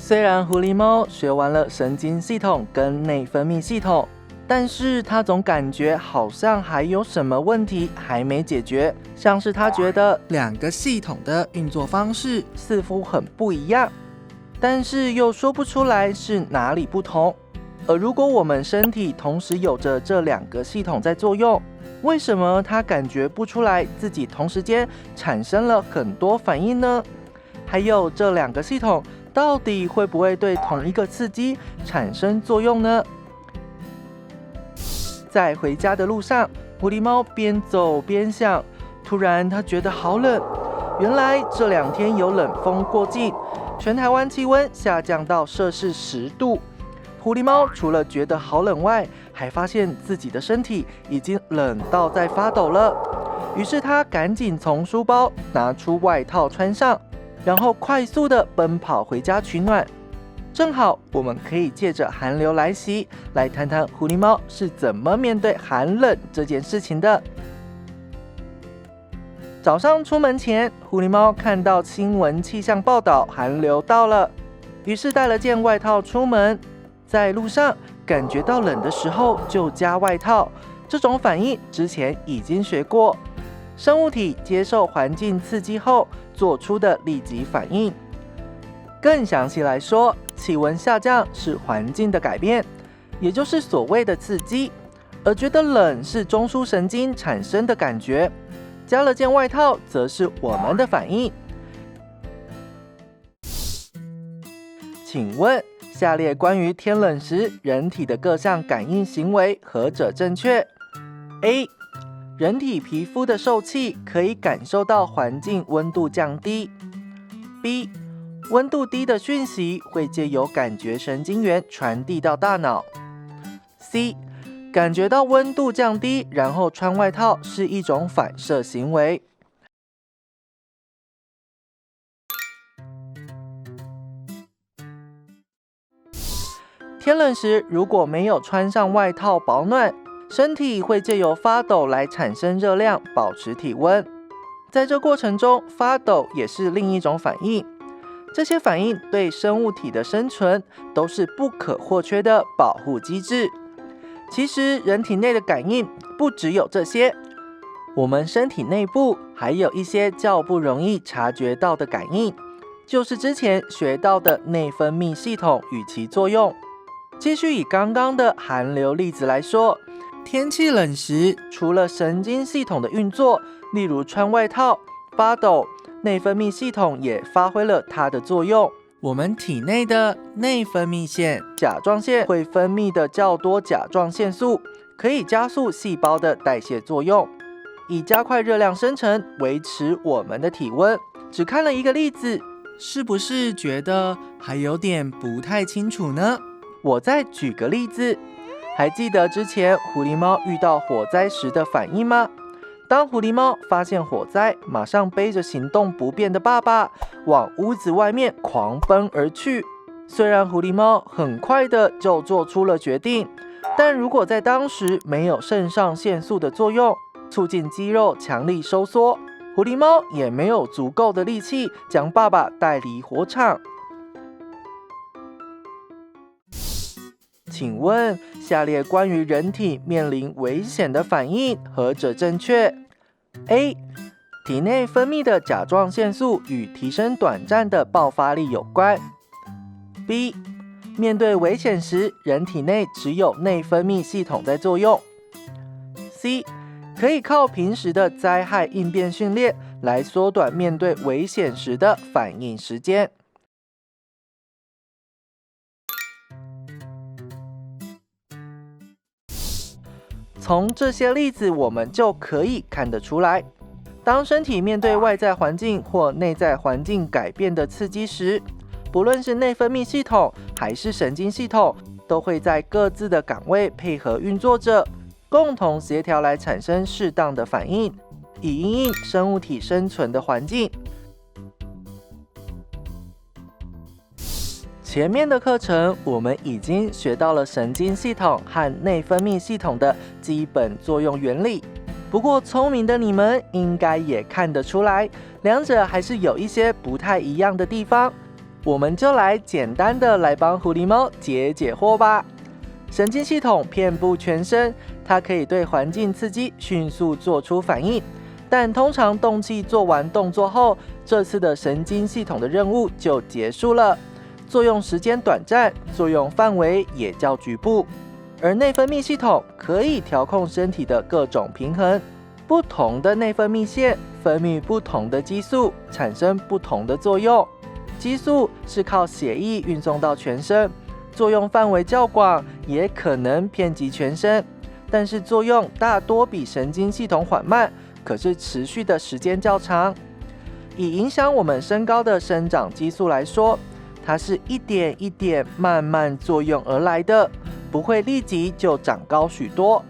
虽然狐狸猫学完了神经系统跟内分泌系统，但是它总感觉好像还有什么问题还没解决，像是它觉得两个系统的运作方式似乎很不一样，但是又说不出来是哪里不同。而如果我们身体同时有着这两个系统在作用，为什么它感觉不出来自己同时间产生了很多反应呢？还有这两个系统到底会不会对同一个刺激产生作用呢？在回家的路上，狐狸猫边走边想，突然它觉得好冷。原来这2天有冷风过境，全台湾气温下降到摄氏10度。狐狸猫除了觉得好冷外，还发现自己的身体已经冷到在发抖了。于是它赶紧从书包拿出外套穿上，然后快速的奔跑回家取暖。正好我们可以借着寒流来袭，来谈谈狐狸猫是怎么面对寒冷这件事情的。早上出门前，狐狸猫看到新闻气象报道寒流到了，于是带了件外套出门。在路上感觉到冷的时候就加外套，这种反应之前已经学过，生物体接受环境刺激后做出的立即反应。更详细来说，气温下降是环境的改变，也就是所谓的刺激，而觉得冷是中枢神经产生的感觉，加了件外套则是我们的反应。请问下列关于天冷时人体的各项感应行为何者正确？ A. 人体皮肤的受气可以感受到环境温度降低。 B. 温度低的讯息会借由感觉神经元传递到大脑。 C. 感觉到温度降低，然后穿外套是一种反射行为。天冷时，如果没有穿上外套保暖，身体会借由发抖来产生热量，保持体温。在这过程中，发抖也是另一种反应。这些反应对生物体的生存都是不可或缺的保护机制。其实，人体内的感应不只有这些，我们身体内部还有一些较不容易察觉到的感应，就是之前学到的内分泌系统与其作用。继续以刚刚的寒流例子来说，天气冷时，除了神经系统的运作，例如穿外套、发抖，内分泌系统也发挥了它的作用。我们体内的内分泌腺、甲状腺会分泌的较多甲状腺素，可以加速细胞的代谢作用，以加快热量生成，维持我们的体温。只看了一个例子，是不是觉得还有点不太清楚呢？我再举个例子，还记得之前狐狸猫遇到火灾时的反应吗？当狐狸猫发现火灾，马上背着行动不便的爸爸往屋子外面狂奔而去。虽然狐狸猫很快的就做出了决定，但如果在当时没有肾上腺素的作用，促进肌肉强力收缩，狐狸猫也没有足够的力气将爸爸带离火场。请问下列关于人体面临危险的反应何者正确？ A. 体内分泌的甲状腺素与提升短暂的爆发力有关。 B. 面对危险时，人体内只有内分泌系统在作用。 C. 可以靠平时的灾害应变训练来缩短面对危险时的反应时间。从这些例子，我们就可以看得出来，当身体面对外在环境或内在环境改变的刺激时，不论是内分泌系统还是神经系统，都会在各自的岗位配合运作着，共同协调来产生适当的反应，以因应生物体生存的环境。前面的课程我们已经学到了神经系统和内分泌系统的基本作用原理，不过聪明的你们应该也看得出来，两者还是有一些不太一样的地方。我们就来简单的来帮狐狸猫解惑吧。神经系统遍布全身，它可以对环境刺激迅速做出反应，但通常动气做完动作后，这次的神经系统的任务就结束了，作用时间短暂，作用范围也较局部。而内分泌系统可以调控身体的各种平衡，不同的内分泌腺分泌不同的激素，产生不同的作用。激素是靠血液运送到全身，作用范围较广，也可能遍及全身，但是作用大多比神经系统缓慢，可是持续的时间较长。以影响我们身高的生长激素来说，它是一点一点慢慢作用而来的，不会立即就长高许多。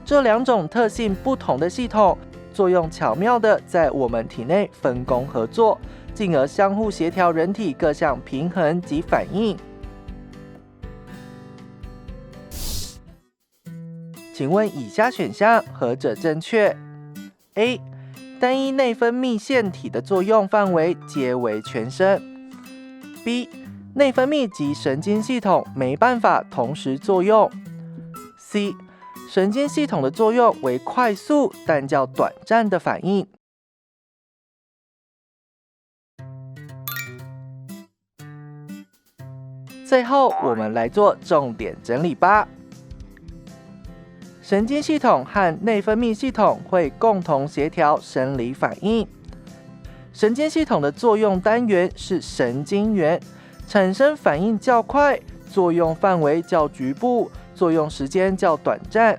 这两种特性不同的系统，作用巧妙的在我们体内分工合作，进而相互协调人体各项平衡及反应。请问以下选项何者正确 ？A. 单一内分泌腺体的作用范围皆为全身。B. 内分泌及神经系统没办法同时作用。C. 神经系统的作用为快速但较短暂的反应。最后，我们来做重点整理吧。神经系统和内分泌系统会共同协调生理反应。神经系统的作用单元是神经元，产生反应较快，作用范围较局部，作用时间较短暂。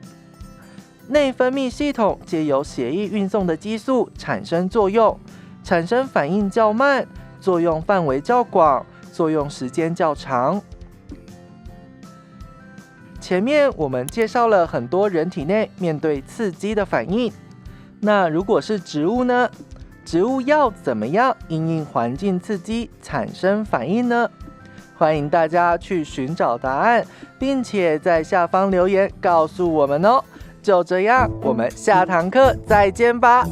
内分泌系统藉由血液运送的激素产生作用，产生反应较慢，作用范围较广，作用时间较长。前面我们介绍了很多人体内面对刺激的反应，那如果是植物呢？植物要怎么样因应环境刺激产生反应呢？欢迎大家去寻找答案，并且在下方留言告诉我们哦。就这样，我们下堂课再见吧。